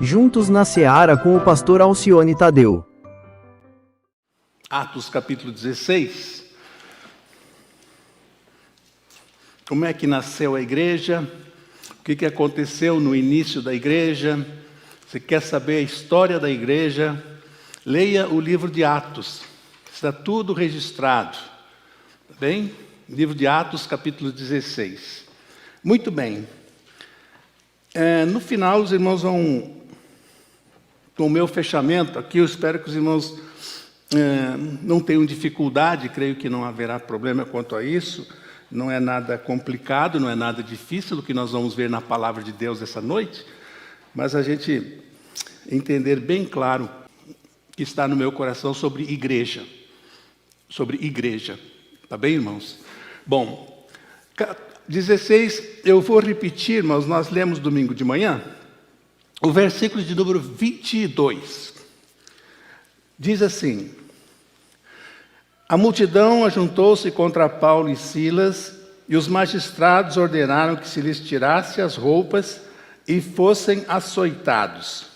juntos na seara com o pastor Alcione Tadeu. Atos capítulo 16. Como é que nasceu a igreja? O que aconteceu no início da igreja? Você quer saber a história da igreja? Leia o livro de Atos. Está tudo registrado. Tá bem? Livro de Atos, capítulo 16. Muito bem. No final, os irmãos vão... Com o meu fechamento aqui, eu espero que os irmãos não tenham dificuldade, creio que não haverá problema quanto a isso. Não é nada complicado, não é nada difícil o que nós vamos ver na palavra de Deus essa noite, mas a gente entender bem claro que está no meu coração sobre igreja. Sobre igreja. Tá bem, irmãos? Bom, 16, eu vou repetir, mas nós lemos domingo de manhã, o versículo de número 22. Diz assim: a multidão ajuntou-se contra Paulo e Silas, e os magistrados ordenaram que se lhes tirasse as roupas e fossem açoitados.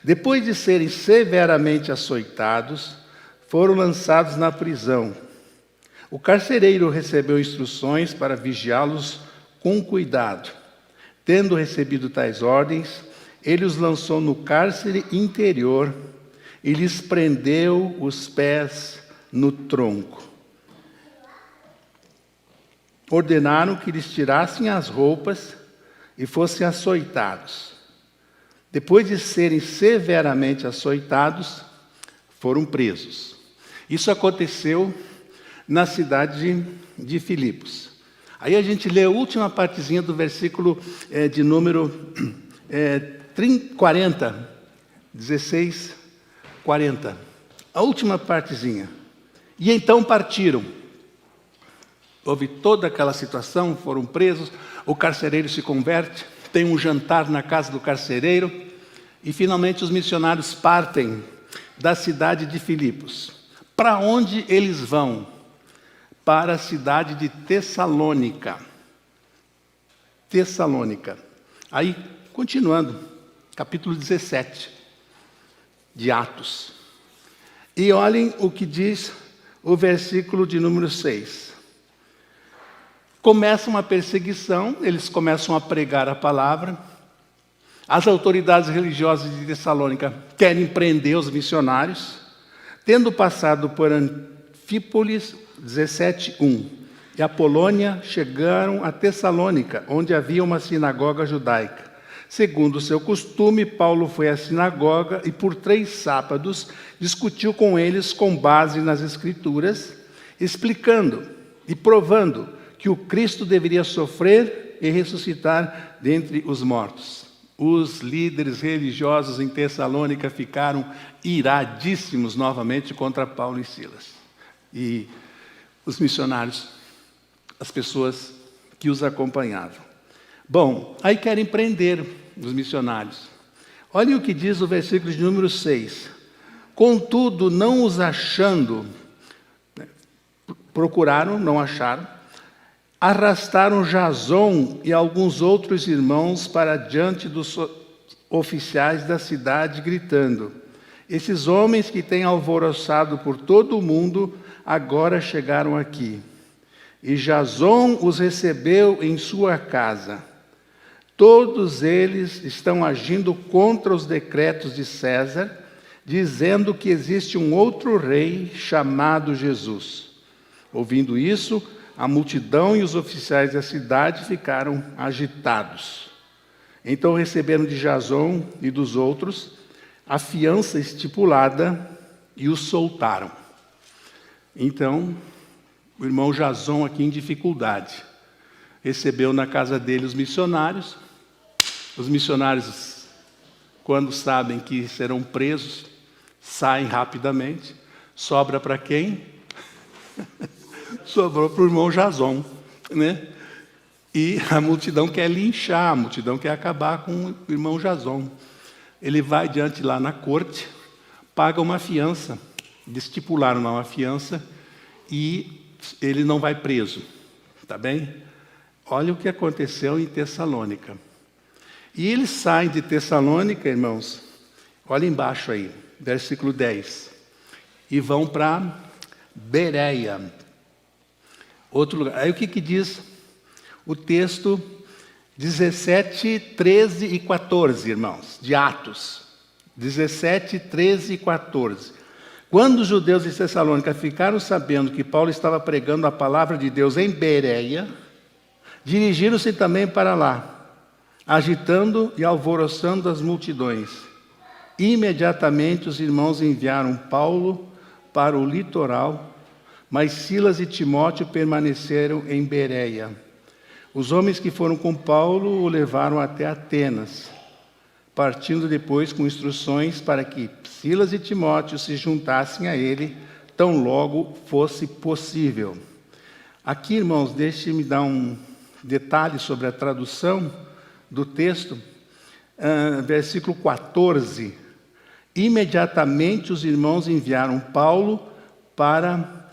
Depois de serem severamente açoitados, foram lançados na prisão. O carcereiro recebeu instruções para vigiá-los com cuidado. Tendo recebido tais ordens, ele os lançou no cárcere interior e lhes prendeu os pés no tronco. Ordenaram que lhes tirassem as roupas e fossem açoitados. Depois de serem severamente açoitados, foram presos. Isso aconteceu na cidade de Filipos. Aí a gente lê a última partezinha do versículo de número 40, 16, 40. A última partezinha. E então partiram. Houve toda aquela situação, foram presos, o carcereiro se converte, tem um jantar na casa do carcereiro, e finalmente os missionários partem da cidade de Filipos. Para onde eles vão? Para a cidade de Tessalônica. Tessalônica. Aí, continuando, capítulo 17 de Atos. E olhem o que diz o versículo de número 6. Começa uma perseguição, eles começam a pregar a palavra. As autoridades religiosas de Tessalônica querem prender os missionários. Tendo passado por Anfípolis, 17:1, e a Polônia, chegaram a Tessalônica, onde havia uma sinagoga judaica. Segundo o seu costume, Paulo foi à sinagoga e por 3 sábados discutiu com eles com base nas Escrituras, explicando e provando que o Cristo deveria sofrer e ressuscitar dentre os mortos. Os líderes religiosos em Tessalônica ficaram iradíssimos novamente contra Paulo e Silas. E os missionários, as pessoas que os acompanhavam. Bom, aí querem prender os missionários. Olhem o que diz o versículo de número 6. Contudo, não os achando, procuraram, não acharam, arrastaram Jason e alguns outros irmãos para diante dos oficiais da cidade, gritando: esses homens que têm alvoroçado por todo o mundo, agora chegaram aqui. E Jason os recebeu em sua casa. Todos eles estão agindo contra os decretos de César, dizendo que existe um outro rei chamado Jesus. Ouvindo isso, a multidão e os oficiais da cidade ficaram agitados. Então receberam de Jason e dos outros a fiança estipulada e os soltaram. Então, o irmão Jason aqui em dificuldade, recebeu na casa dele os missionários. Os missionários, quando sabem que serão presos, saem rapidamente. Sobra para quem? Sobrou para o irmão Jason, né? E a multidão quer linchar, a multidão quer acabar com o irmão Jason. Ele vai diante lá na corte, paga uma fiança, estipularam lá uma fiança, e ele não vai preso, tá bem? Olha o que aconteceu em Tessalônica. E eles saem de Tessalônica, irmãos, olha embaixo aí, versículo 10, e vão para Bereia, outro lugar. Aí o que diz o texto 17, 13 e 14, irmãos, de Atos? 17, 13 e 14. Quando os judeus de Tessalônica ficaram sabendo que Paulo estava pregando a palavra de Deus em Bereia, dirigiram-se também para lá, agitando e alvoroçando as multidões. Imediatamente os irmãos enviaram Paulo para o litoral, mas Silas e Timóteo permaneceram em Bereia. Os homens que foram com Paulo o levaram até Atenas, partindo depois com instruções para que Silas e Timóteo se juntassem a ele, tão logo fosse possível. Aqui, irmãos, deixe-me dar um detalhe sobre a tradução do texto, versículo 14. Imediatamente os irmãos enviaram Paulo para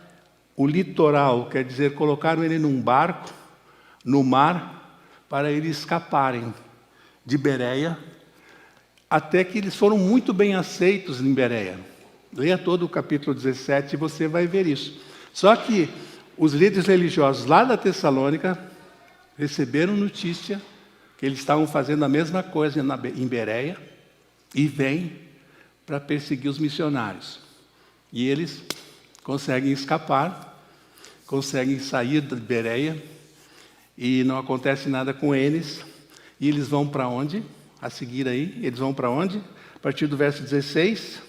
o litoral, quer dizer, colocaram ele num barco, no mar, para eles escaparem de Bereia, até que eles foram muito bem aceitos em Bereia. Leia todo o capítulo 17 e você vai ver isso. Só que os líderes religiosos lá da Tessalônica receberam notícia que eles estavam fazendo a mesma coisa em Bereia e vêm para perseguir os missionários. E eles conseguem escapar, conseguem sair de Bereia e não acontece nada com eles. E eles vão para onde? A seguir aí, eles vão para onde? A partir do verso 16,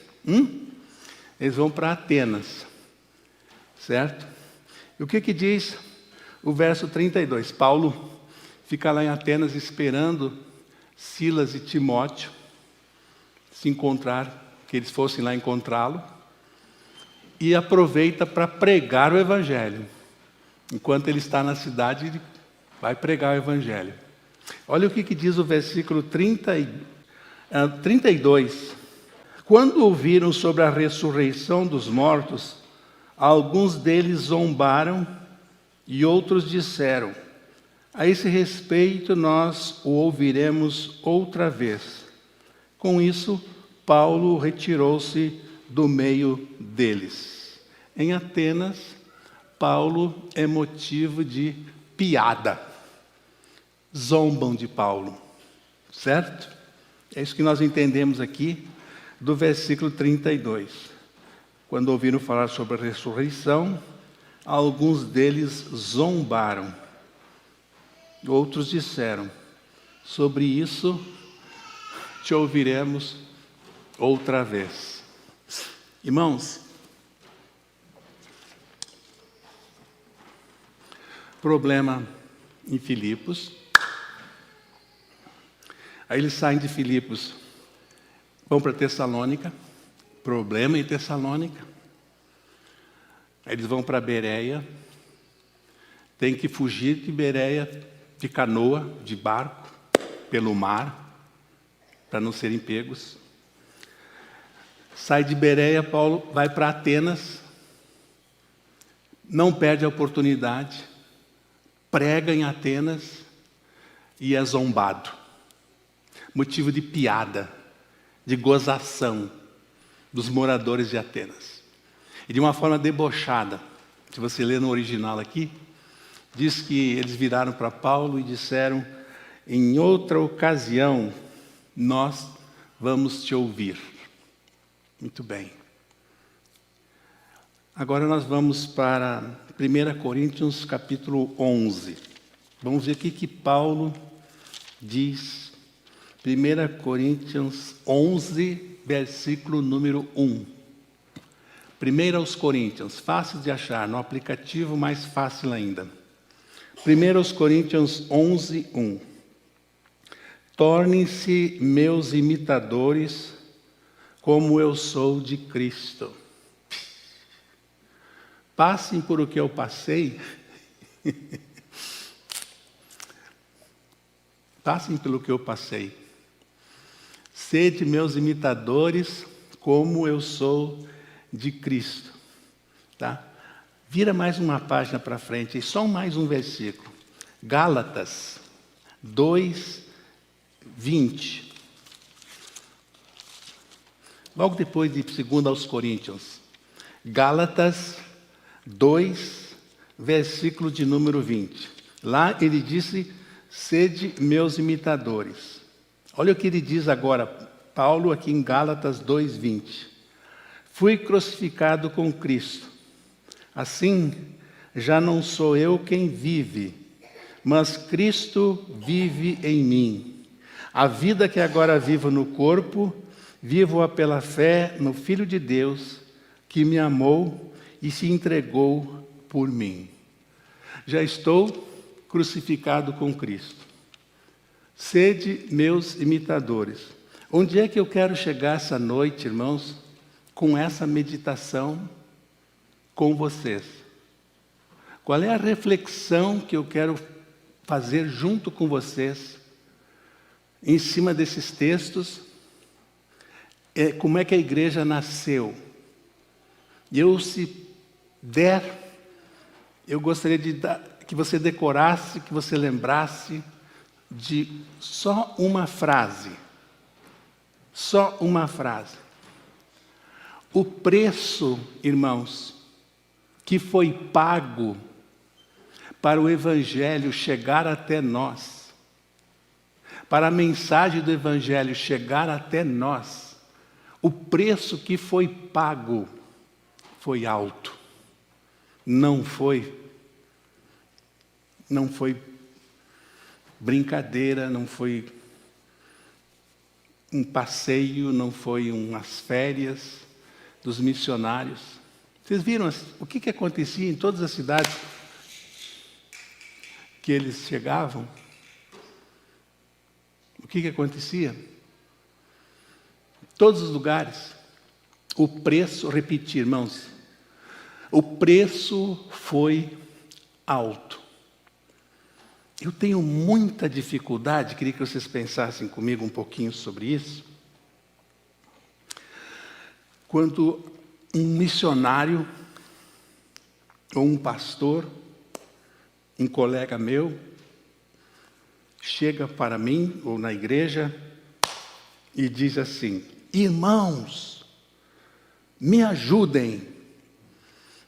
eles vão para Atenas, certo? E o que diz o verso 32? Paulo fica lá em Atenas esperando Silas e Timóteo se encontrar, que eles fossem lá encontrá-lo, e aproveita para pregar o Evangelho. Enquanto ele está na cidade, ele vai pregar o Evangelho. Olha o que diz o versículo 32. Quando ouviram sobre a ressurreição dos mortos, alguns deles zombaram e outros disseram: a esse respeito nós o ouviremos outra vez. Com isso, Paulo retirou-se do meio deles. Em Atenas, Paulo é motivo de piada. Zombam de Paulo, certo? É isso que nós entendemos aqui do versículo 32. Quando ouviram falar sobre a ressurreição, alguns deles zombaram. Outros disseram: sobre isso te ouviremos outra vez. Irmãos, problema em Filipos. Aí eles saem de Filipos, vão para Tessalônica, problema em Tessalônica. Aí eles vão para Bereia, tem que fugir de Bereia de canoa, de barco, pelo mar, para não serem pegos. Sai de Bereia, Paulo vai para Atenas, não perde a oportunidade, prega em Atenas e é zombado. Motivo de piada, de gozação dos moradores de Atenas. E de uma forma debochada, se você ler no original aqui, diz que eles viraram para Paulo e disseram: em outra ocasião, nós vamos te ouvir. Muito bem. Agora nós vamos para 1 Coríntios capítulo 11. Vamos ver o que Paulo diz. 1 Coríntios 11, versículo número 1. 1 aos Coríntios, fácil de achar, no aplicativo mais fácil ainda. 1 aos Coríntios 11, 1. Tornem-se meus imitadores, como eu sou de Cristo. Passem por o que eu passei. Passem pelo que eu passei. Sede meus imitadores, como eu sou de Cristo. Tá? Vira mais uma página para frente, e só mais um versículo. Gálatas 2, 20. Logo depois de 2 aos Coríntios. Gálatas 2, versículo de número 20. Lá ele disse, sede meus imitadores. Olha o que ele diz agora, Paulo, aqui em Gálatas 2, 20. Fui crucificado com Cristo. Assim, já não sou eu quem vive, mas Cristo vive em mim. A vida que agora vivo no corpo, vivo-a pela fé no Filho de Deus, que me amou e se entregou por mim. Já estou crucificado com Cristo. Sede meus imitadores. Onde é que eu quero chegar essa noite, irmãos, com essa meditação com vocês? Qual é a reflexão que eu quero fazer junto com vocês, em cima desses textos? Como é que a igreja nasceu? Eu, se der, eu gostaria que você decorasse, que você lembrasse de só uma frase. Só uma frase. O preço, irmãos, que foi pago para o Evangelho chegar até nós, para a mensagem do Evangelho chegar até nós, o preço que foi pago foi alto. Não foi brincadeira, não foi um passeio, não foi umas férias dos missionários. Vocês viram o que acontecia em todas as cidades que eles chegavam? O que acontecia? Em todos os lugares. O preço, repetir, irmãos, o preço foi alto. Eu tenho muita dificuldade, queria que vocês pensassem comigo um pouquinho sobre isso. Quando um missionário, ou um pastor, um colega meu, chega para mim, ou na igreja, e diz assim: irmãos, me ajudem.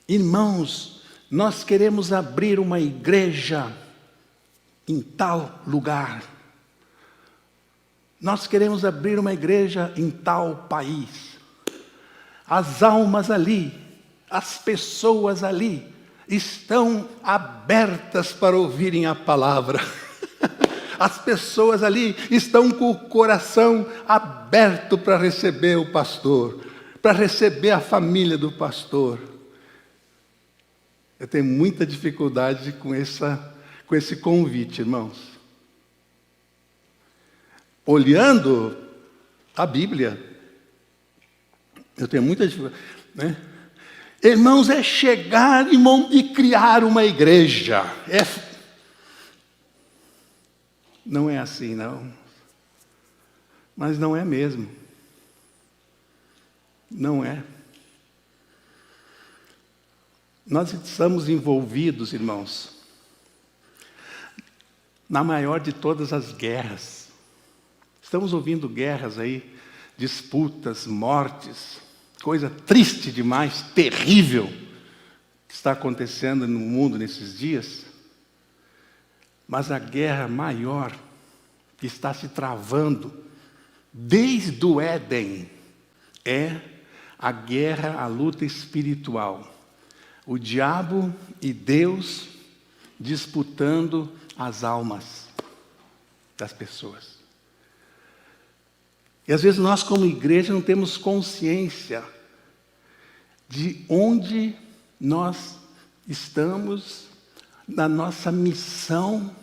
Irmãos, nós queremos abrir uma igreja em tal lugar. Nós queremos abrir uma igreja em tal país. As almas ali, as pessoas ali, estão abertas para ouvirem a palavra. As pessoas ali estão com o coração aberto para receber o pastor, para receber a família do pastor. Eu tenho muita dificuldade com esse convite, irmãos. Olhando a Bíblia, eu tenho muita dificuldade, né? Irmãos, é chegar e criar uma igreja. Não é assim, não. Mas não é mesmo. Não é. Nós estamos envolvidos, irmãos, na maior de todas as guerras. Estamos ouvindo guerras aí, disputas, mortes, coisa triste demais, terrível, que está acontecendo no mundo nesses dias. Mas a guerra maior que está se travando desde o Éden é a guerra, a luta espiritual. O diabo e Deus disputando as almas das pessoas. E às vezes nós, como igreja, não temos consciência de onde nós estamos na nossa missão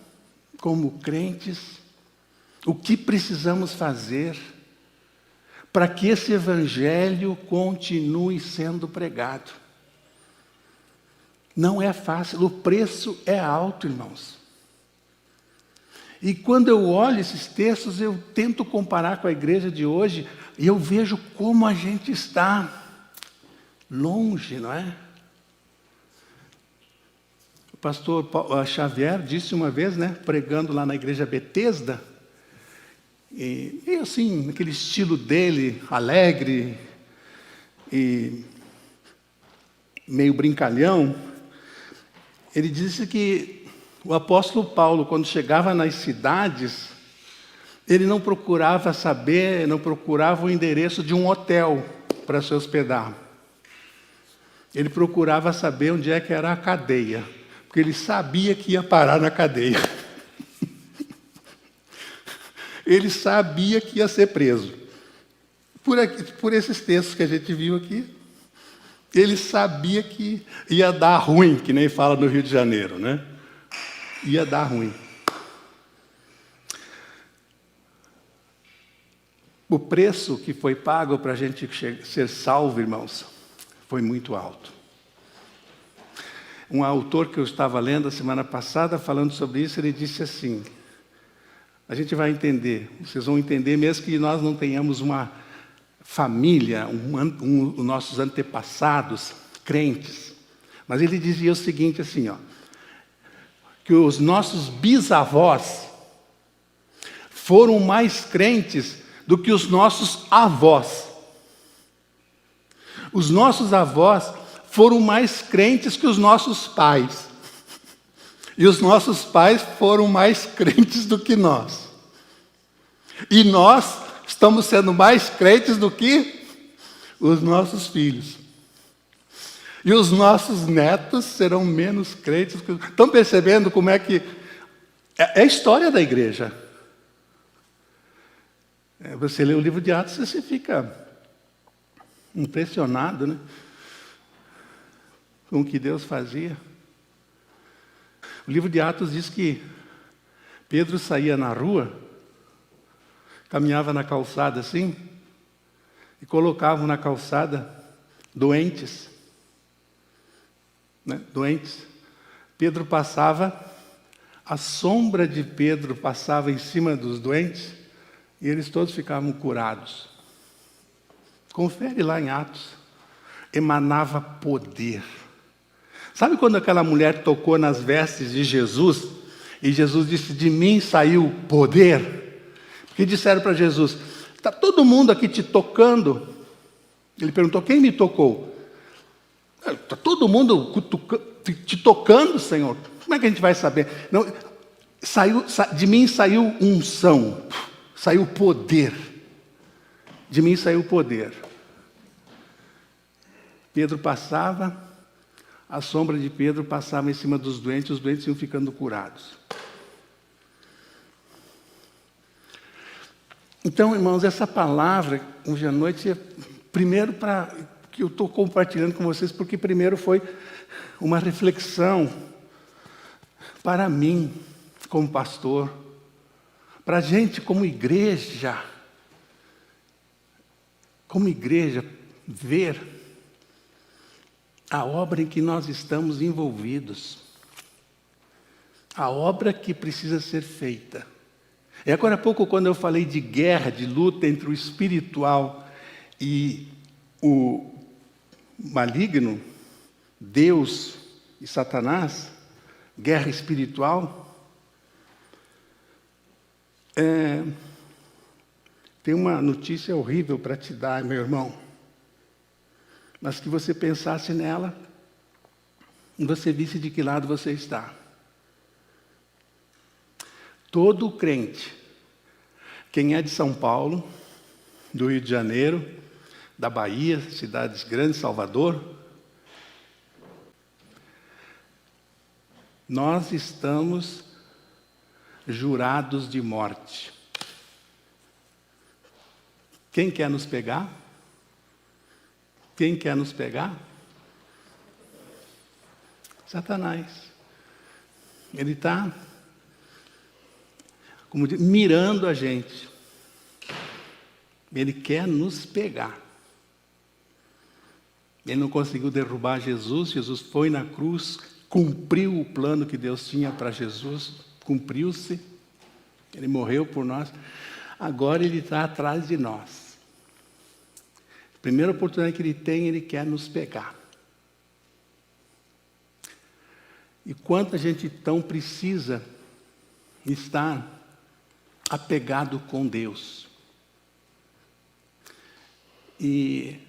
como crentes, o que precisamos fazer para que esse evangelho continue sendo pregado. Não é fácil, o preço é alto, irmãos. E quando eu olho esses textos, eu tento comparar com a igreja de hoje, e eu vejo como a gente está longe, não é? O pastor Xavier disse uma vez, né, pregando lá na igreja Betesda, E assim, naquele estilo dele, alegre e meio brincalhão, ele disse que o apóstolo Paulo, quando chegava nas cidades, ele não procurava saber, não procurava o endereço de um hotel para se hospedar. Ele procurava saber onde é que era a cadeia, porque ele sabia que ia parar na cadeia. Ele sabia que ia ser preso. Por esses textos que a gente viu aqui, ele sabia que ia dar ruim, que nem fala no Rio de Janeiro, né? Ia dar ruim. O preço que foi pago para a gente ser salvo, irmãos, foi muito alto. Um autor que eu estava lendo a semana passada, falando sobre isso, ele disse assim: a gente vai entender, vocês vão entender mesmo que nós não tenhamos uma família, os nossos antepassados crentes. Mas ele dizia o seguinte assim, ó, que os nossos bisavós foram mais crentes do que os nossos avós. Os nossos avós foram mais crentes que os nossos pais. E os nossos pais foram mais crentes do que nós. E nós estamos sendo mais crentes do que os nossos filhos. E os nossos netos serão menos crentes. Estão percebendo como é que... É a história da igreja. Você lê o livro de Atos, você fica impressionado, né? Com o que Deus fazia. O livro de Atos diz que Pedro saía na rua, caminhava na calçada assim, e colocavam na calçada doentes. Né? Doentes. Pedro passava, a sombra de Pedro passava em cima dos doentes, e eles todos ficavam curados. Confere lá em Atos. Emanava poder. Sabe quando aquela mulher tocou nas vestes de Jesus, e Jesus disse, de mim saiu poder? Porque disseram para Jesus, está todo mundo aqui te tocando? Ele perguntou, quem me tocou? Está todo mundo te tocando, Senhor? Como é que a gente vai saber? Não, de mim saiu unção, saiu poder. De mim saiu poder. Pedro passava, a sombra de Pedro passava em cima dos doentes, os doentes iam ficando curados. Então, irmãos, essa palavra, hoje à noite, é primeiro que eu estou compartilhando com vocês, porque primeiro foi uma reflexão para mim, como pastor, para a gente como igreja ver a obra em que nós estamos envolvidos, a obra que precisa ser feita. E agora há pouco, quando eu falei de guerra, de luta entre o espiritual e o maligno, Deus e Satanás, guerra espiritual, tem uma notícia horrível para te dar, meu irmão. Mas que você pensasse nela e você visse de que lado você está. Todo crente, quem é de São Paulo, do Rio de Janeiro, da Bahia, cidades grandes, Salvador, nós estamos jurados de morte. Quem quer nos pegar? Quem quer nos pegar? Satanás. Ele está, como diz, mirando a gente. Ele quer nos pegar. Ele não conseguiu derrubar Jesus. Jesus foi na cruz, cumpriu o plano que Deus tinha para Jesus, cumpriu-se. Ele morreu por nós. Agora ele está atrás de nós. Primeira oportunidade que ele tem, ele quer nos pegar. E quanto a gente tão precisa estar apegado com Deus. E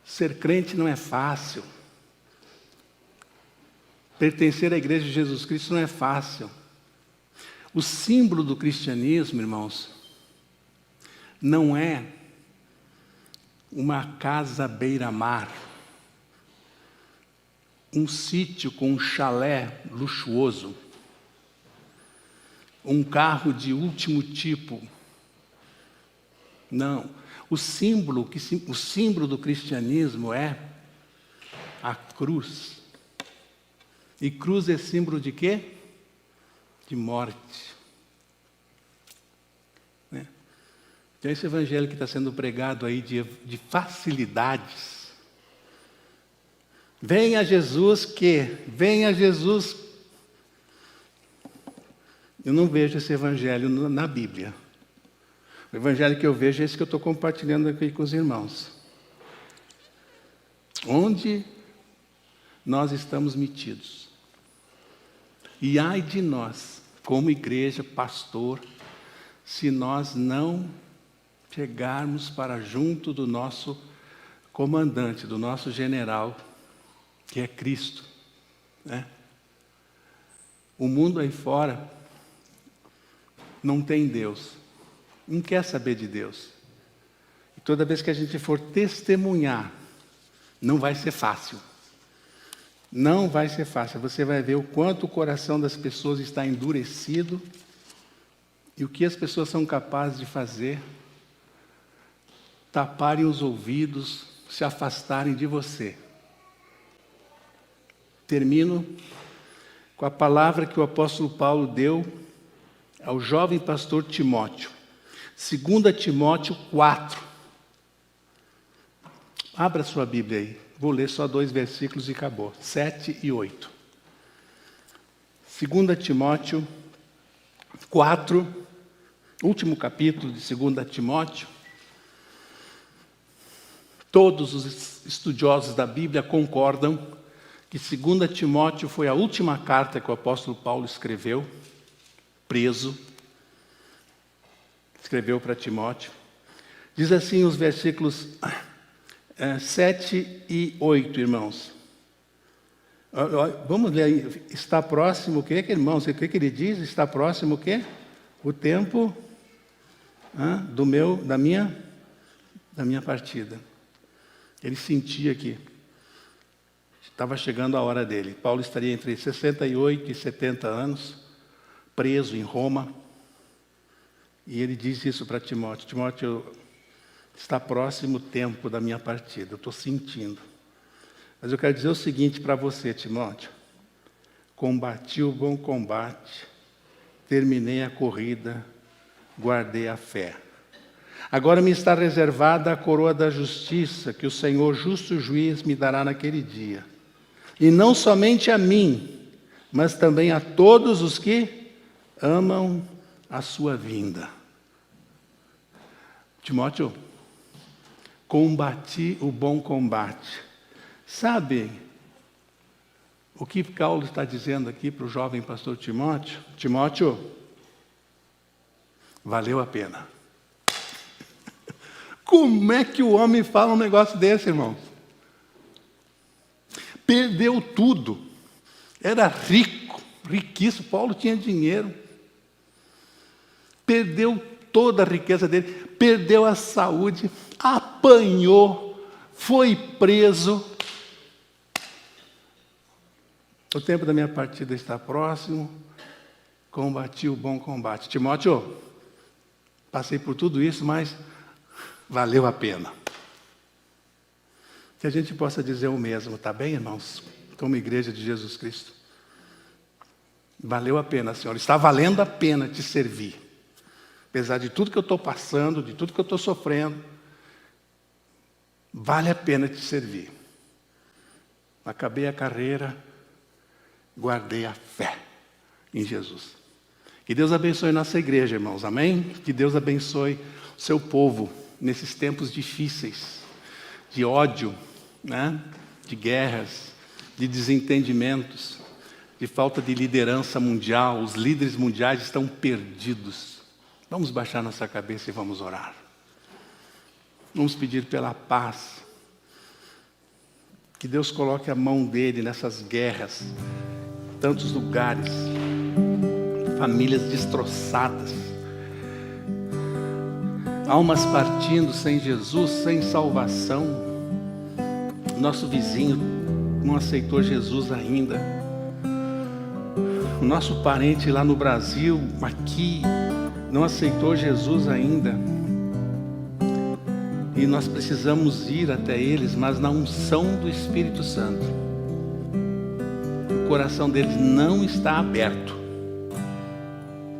ser crente não é fácil. Pertencer à Igreja de Jesus Cristo não é fácil. O símbolo do cristianismo, irmãos, não é uma casa à beira-mar, um sítio com um chalé luxuoso, um carro de último tipo. Não. O símbolo do cristianismo é a cruz. E cruz é símbolo de quê? De morte. Né? Então esse evangelho que está sendo pregado aí de facilidades. Venha Jesus venha Jesus. Eu não vejo esse evangelho na Bíblia. O evangelho que eu vejo é esse que eu estou compartilhando aqui com os irmãos. Onde nós estamos metidos. E ai de nós, como igreja, pastor, se nós não chegarmos para junto do nosso comandante, do nosso general, que é Cristo. Né? O mundo aí fora não tem Deus. Não quer saber de Deus. E toda vez que a gente for testemunhar, não vai ser fácil. Não vai ser fácil. Você vai ver o quanto o coração das pessoas está endurecido e o que as pessoas são capazes de fazer. Taparem os ouvidos, se afastarem de você. Termino com a palavra que o apóstolo Paulo deu ao jovem pastor Timóteo. 2 Timóteo 4. Abra sua Bíblia aí. Vou ler só 2 versículos e acabou. 7 e 8. 2 Timóteo 4, último capítulo de 2 Timóteo. Todos os estudiosos da Bíblia concordam que 2 Timóteo foi a última carta que o apóstolo Paulo escreveu, preso. Escreveu para Timóteo. Diz assim os versículos 7 e 8, irmãos. Vamos ler aí. Está próximo o quê, irmãos? O que ele diz? Está próximo o quê? O tempo da minha partida. Ele sentia que estava chegando a hora dele. Paulo estaria entre 68 e 70 anos, preso em Roma. E ele diz isso para Timóteo. Timóteo, está próximo o tempo da minha partida. Eu estou sentindo. Mas eu quero dizer o seguinte para você, Timóteo. Combati o bom combate, terminei a corrida, guardei a fé. Agora me está reservada a coroa da justiça, que o Senhor, justo juiz, me dará naquele dia. E não somente a mim, mas também a todos os que amam a sua vinda. Timóteo, combati o bom combate. Sabe o que Paulo está dizendo aqui para o jovem pastor Timóteo? Timóteo, valeu a pena. Como é que o homem fala um negócio desse, irmãos? Perdeu tudo. Era rico, riquíssimo. Paulo tinha dinheiro. Perdeu toda a riqueza dele. Perdeu a saúde. Apanhou. Foi preso. O tempo da minha partida está próximo. Combati o bom combate. Timóteo, passei por tudo isso, mas valeu a pena. Que a gente possa dizer o mesmo, tá bem, irmãos? Como igreja de Jesus Cristo. Valeu a pena, Senhor. Está valendo a pena te servir. Apesar de tudo que eu estou passando, de tudo que eu estou sofrendo, vale a pena te servir. Acabei a carreira, guardei a fé em Jesus. Que Deus abençoe nossa igreja, irmãos, amém? Que Deus abençoe o seu povo nesses tempos difíceis, de ódio, né? De guerras, de desentendimentos. de falta de liderança mundial. Os líderes mundiais estão perdidos. Vamos baixar nossa cabeça e vamos orar. Vamos pedir pela paz. Que Deus coloque a mão dele nessas guerras, tantos lugares, famílias destroçadas, almas partindo sem Jesus, sem salvação. Nosso vizinho não aceitou Jesus ainda. O nosso parente lá no Brasil, aqui, não aceitou Jesus ainda. E nós precisamos ir até eles, mas na unção do Espírito Santo. O coração deles não está aberto.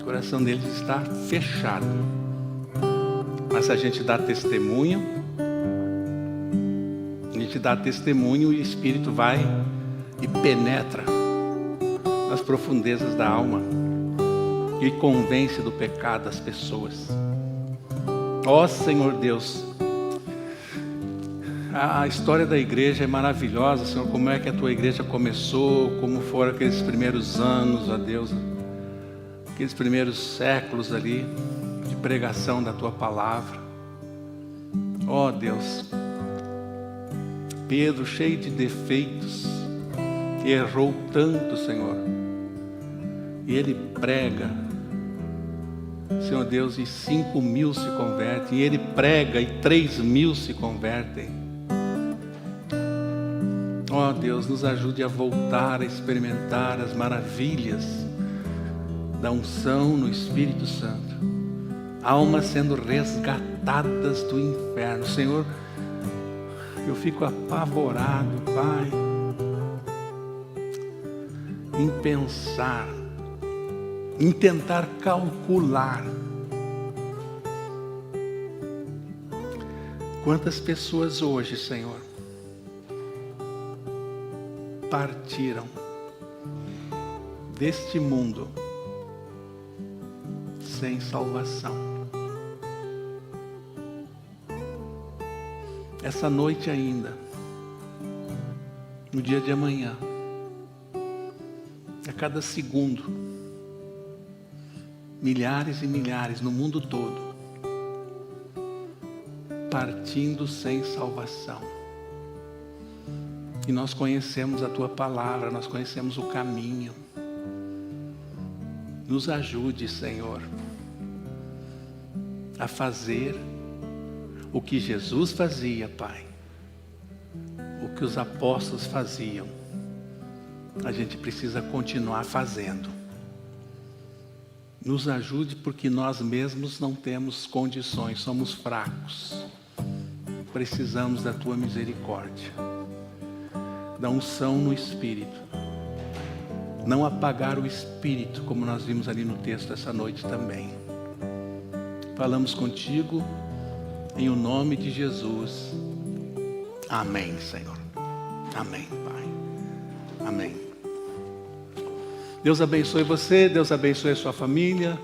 O coração deles está fechado. Mas a gente dá testemunho. A gente dá testemunho e o Espírito vai e penetra nas profundezas da alma e convence do pecado as pessoas. Ó Senhor Deus, a história da igreja é maravilhosa, Senhor. Como é que a tua igreja começou, como foram aqueles primeiros anos, ó Deus, aqueles primeiros séculos ali de pregação da tua palavra. Ó Deus, Pedro, cheio de defeitos, errou tanto, Senhor, e ele prega, Senhor Deus, e 5.000 se convertem, e ele prega e 3.000 se convertem. Ó Deus, nos ajude a voltar a experimentar as maravilhas da unção no Espírito Santo. Almas sendo resgatadas do inferno. Senhor, eu fico apavorado, Pai, em pensar, em tentar calcular quantas pessoas hoje, Senhor, partiram deste mundo sem salvação. Essa noite ainda, no dia de amanhã, a cada segundo, milhares e milhares no mundo todo, partindo sem salvação. E nós conhecemos a tua palavra, nós conhecemos o caminho. Nos ajude, Senhor, a fazer o que Jesus fazia, Pai, o que os apóstolos faziam. A gente precisa continuar fazendo. Nos ajude, porque nós mesmos não temos condições, somos fracos. Precisamos da tua misericórdia, da unção no Espírito. Não apagar o Espírito, como nós vimos ali no texto essa noite também. Falamos contigo em o nome de Jesus. Amém, Senhor. Amém, Pai. Amém. Deus abençoe você, Deus abençoe a sua família.